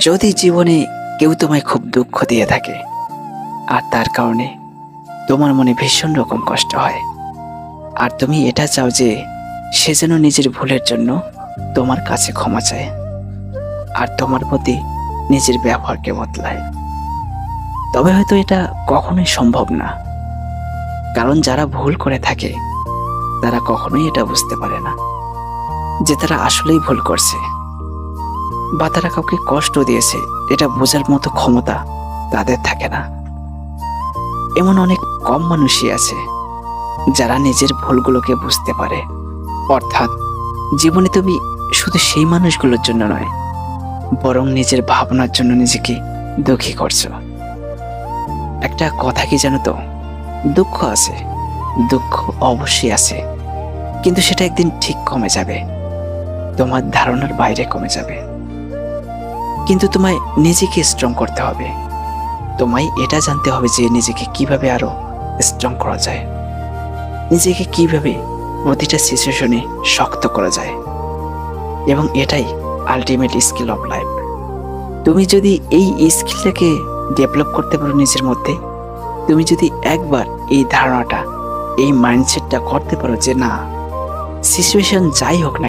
যদি জীবনে কেউ তোমায় খুব দুঃখ দিয়ে থাকে আর তার কারণে তোমার মনে ভীষণ রকম কষ্ট হয়, আর তুমি এটা চাও যে সে যেন নিজের ভুলের জন্য তোমার কাছে ক্ষমা চায় আর তোমার প্রতি নিজের ব্যবহারকে বদলায়, তবে হয়তো এটা কখনোই সম্ভব না। কারণ যারা ভুল করে থাকে তারা কখনোই এটা বুঝতে পারে না যে তারা আসলেই ভুল করছে, বা তারা কাউকে কষ্ট দিয়েছে এটা বোঝার মতো ক্ষমতা তাদের থাকে না। এমন অনেক কম মানুষই আছে যারা নিজের ভুলগুলোকে বুঝতে পারে। অর্থাৎ জীবনে তুমি শুধু সেই মানুষগুলোর জন্য নয়, বরং নিজের ভাবনার জন্য নিজেকে দুঃখী করছো। একটা কথা কি জানো তো, দুঃখ আছে, দুঃখ অবশ্যই আছে, কিন্তু সেটা একদিন ঠিক কমে যাবে, তোমার ধারণার বাইরে কমে যাবে। কিন্তু তোমায় নিজেকে স্ট্রং করতে হবে। তোমায় এটা জানতে হবে যে নিজেকে কিভাবে আরো স্ট্রং করা যায়, নিজেকে কিভাবে প্রতিটা সিচুয়েশনে শক্ত করা যায়, এবং এটাই আলটিমেট স্কিল অফ লাইফ। তুমি যদি এই স্কিলটাকে ডেভেলপ করতে পারো নিজের মধ্যে, তুমি যদি একবার এই ধারণাটা, এই মাইন্ডসেটটা করতে পারো যে না, সিচুয়েশন যাই হোক না